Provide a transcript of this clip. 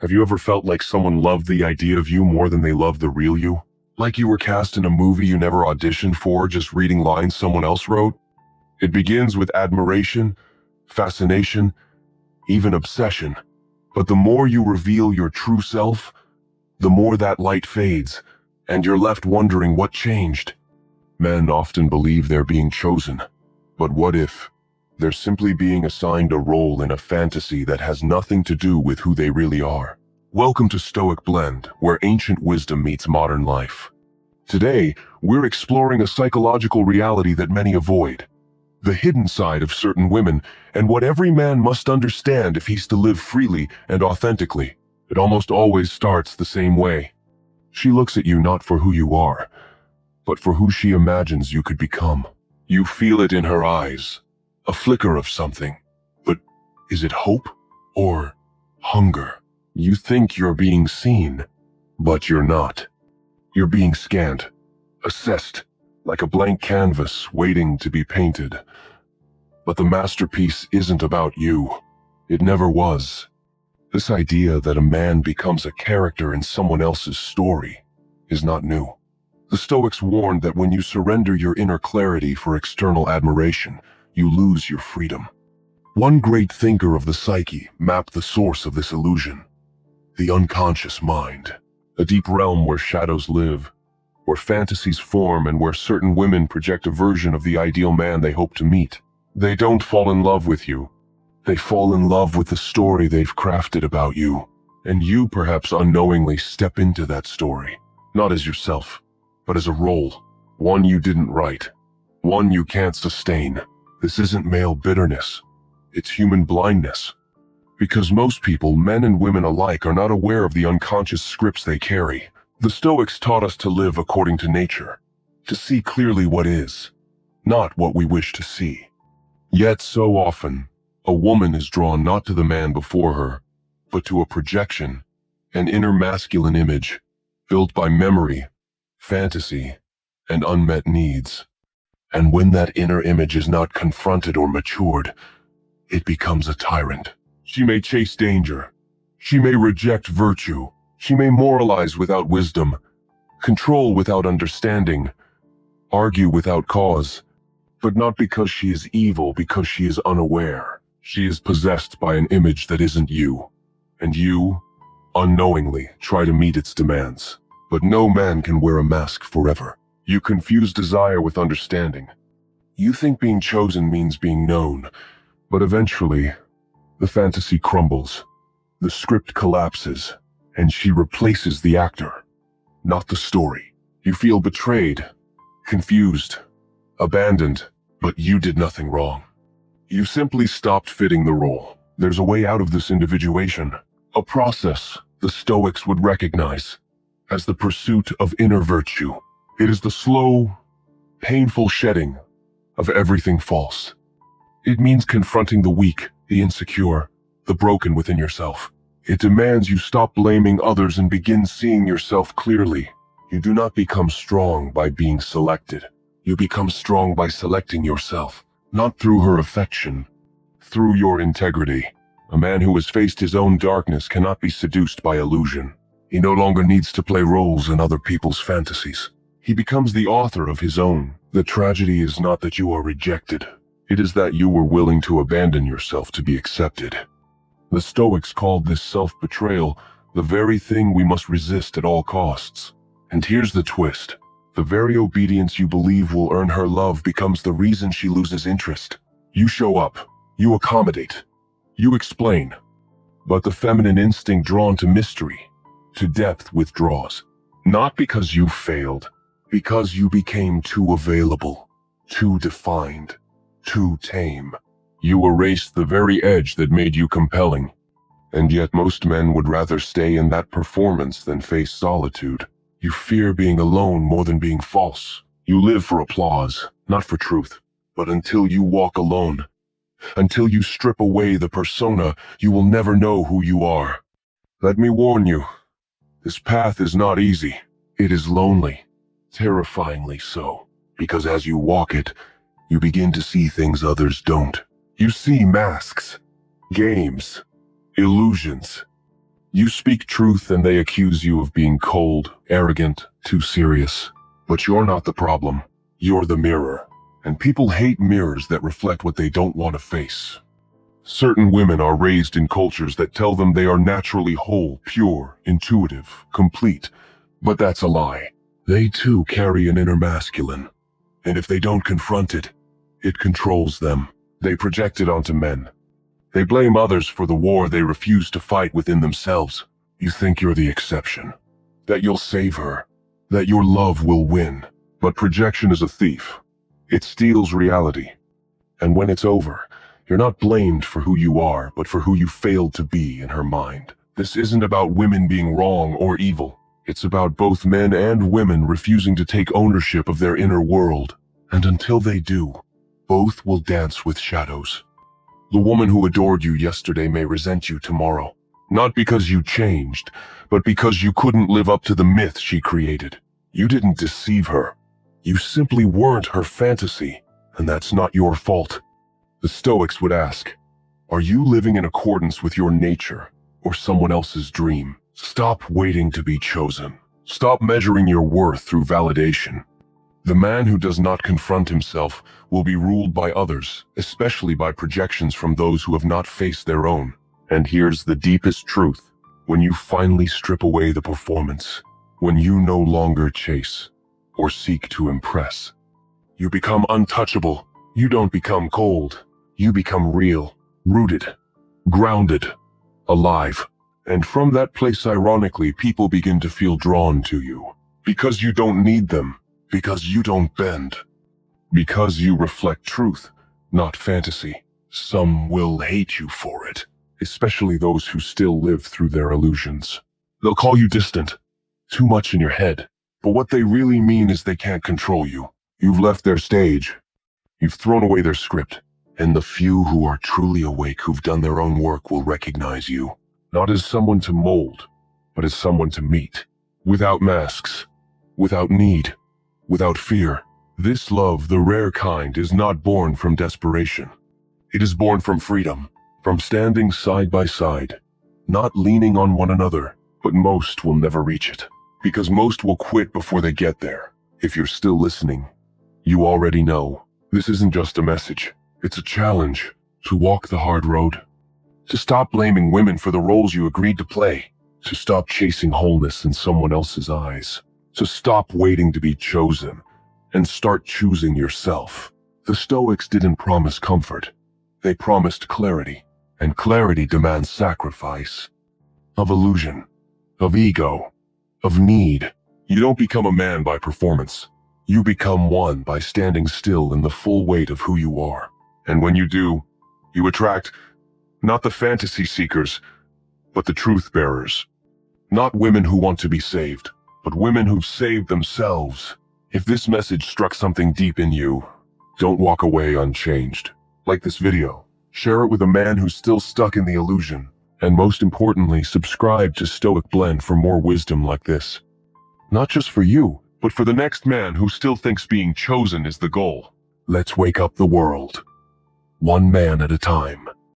Have you ever felt like someone loved the idea of you more than they loved the real you? Like you were cast in a movie you never auditioned for, just reading lines someone else wrote? It begins with admiration, fascination, even obsession. But the more you reveal your true self, the more that light fades, and you're left wondering what changed. Men often believe they're being chosen. But what if they're simply being assigned a role in a fantasy that has nothing to do with who they really are? Welcome to Stoic Blend, where ancient wisdom meets modern life. Today, we're exploring a psychological reality that many avoid. The hidden side of certain women, and what every man must understand if he's to live freely and authentically. It almost always starts the same way. She looks at you not for who you are, but for who she imagines you could become. You feel it in her eyes, a flicker of something. But is it hope or hunger? You think you're being seen, but you're not. You're being scanned, assessed, like a blank canvas waiting to be painted. But the masterpiece isn't about you. It never was. This idea that a man becomes a character in someone else's story is not new. The Stoics warned that when you surrender your inner clarity for external admiration, you lose your freedom. One great thinker of the psyche mapped the source of this illusion: the unconscious mind, a deep realm where shadows live, where fantasies form, and where certain women project a version of the ideal man they hope to meet. They don't fall in love with you. They fall in love with the story they've crafted about you, and you perhaps unknowingly step into that story, not as yourself, but as a role, one you didn't write, one you can't sustain. This isn't male bitterness, it's human blindness. Because most people, men and women alike, are not aware of the unconscious scripts they carry. The Stoics taught us to live according to nature, to see clearly what is, not what we wish to see. Yet so often, a woman is drawn not to the man before her, but to a projection, an inner masculine image, built by memory, fantasy, and unmet needs. And when that inner image is not confronted or matured, it becomes a tyrant. She may chase danger. She may reject virtue. She may moralize without wisdom, control without understanding, argue without cause. But not because she is evil, because she is unaware. She is possessed by an image that isn't you. And you, unknowingly, try to meet its demands. But no man can wear a mask forever. You confuse desire with understanding. You think being chosen means being known, but eventually, the fantasy crumbles. The script collapses, and she replaces the actor, not the story. You feel betrayed, confused, abandoned, but you did nothing wrong. You simply stopped fitting the role. There's a way out of this individuation, a process the Stoics would recognize as the pursuit of inner virtue. It is the slow, painful shedding of everything false. It means confronting the weak, the insecure, the broken within yourself. It demands you stop blaming others and begin seeing yourself clearly. You do not become strong by being selected. You become strong by selecting yourself, not through her affection, through your integrity. A man who has faced his own darkness cannot be seduced by illusion. He no longer needs to play roles in other people's fantasies. He becomes the author of his own. The tragedy is not that you are rejected. It is that you were willing to abandon yourself to be accepted. The Stoics called this self-betrayal the very thing we must resist at all costs. And here's the twist. The very obedience you believe will earn her love becomes the reason she loses interest. You show up. You accommodate. You explain. But the feminine instinct drawn to mystery, to depth, withdraws. Not because you failed, because you became too available, too defined, too tame. You erased the very edge that made you compelling. And yet most men would rather stay in that performance than face solitude. You fear being alone more than being false. You live for applause, not for truth. But until you walk alone, until you strip away the persona, you will never know who you are. Let me warn you, this path is not easy. It is lonely, terrifyingly so, because as you walk it, you begin to see things others don't. You see masks, games, illusions. You speak truth and they accuse you of being cold, arrogant, too serious. But you're not the problem. You're the mirror. And people hate mirrors that reflect what they don't want to face. Certain women are raised in cultures that tell them they are naturally whole, pure, intuitive, complete. But that's a lie. They too carry an inner masculine. And if they don't confront it, it controls them. They project it onto men. They blame others for the war they refuse to fight within themselves. You think you're the exception. That you'll save her. That your love will win. But projection is a thief. It steals reality. And when it's over, you're not blamed for who you are, but for who you failed to be in her mind. This isn't about women being wrong or evil. It's about both men and women refusing to take ownership of their inner world. And until they do, both will dance with shadows. The woman who adored you yesterday may resent you tomorrow. Not because you changed, but because you couldn't live up to the myth she created. You didn't deceive her. You simply weren't her fantasy, and that's not your fault. The Stoics would ask, are you living in accordance with your nature or someone else's dream? Stop waiting to be chosen. Stop measuring your worth through validation. The man who does not confront himself will be ruled by others, especially by projections from those who have not faced their own. And here's the deepest truth. When you finally strip away the performance, when you no longer chase or seek to impress, you become untouchable. You don't become cold. You become real, rooted, grounded, alive. And from that place, ironically, people begin to feel drawn to you. Because you don't need them. Because you don't bend. Because you reflect truth, not fantasy. Some will hate you for it, especially those who still live through their illusions. They'll call you distant, too much in your head. But what they really mean is they can't control you. You've left their stage. You've thrown away their script. And the few who are truly awake, who've done their own work, will recognize you. Not as someone to mold, but as someone to meet. Without masks. Without need. Without fear. This love, the rare kind, is not born from desperation. It is born from freedom, from standing side by side, not leaning on one another. But most will never reach it, because most will quit before they get there. If you're still listening, you already know. This isn't just a message. It's a challenge to walk the hard road. To stop blaming women for the roles you agreed to play. To stop chasing wholeness in someone else's eyes. To stop waiting to be chosen and start choosing yourself. The Stoics didn't promise comfort. They promised clarity, and clarity demands sacrifice. Of illusion, of ego, of need. You don't become a man by performance. You become one by standing still in the full weight of who you are. And when you do, you attract not the fantasy seekers, but the truth bearers. Not women who want to be saved, but women who've saved themselves. If this message struck something deep in you, don't walk away unchanged. Like this video, share it with a man who's still stuck in the illusion, and most importantly, subscribe to Stoic Blend for more wisdom like this. Not just for you, but for the next man who still thinks being chosen is the goal. Let's wake up the world, one man at a time.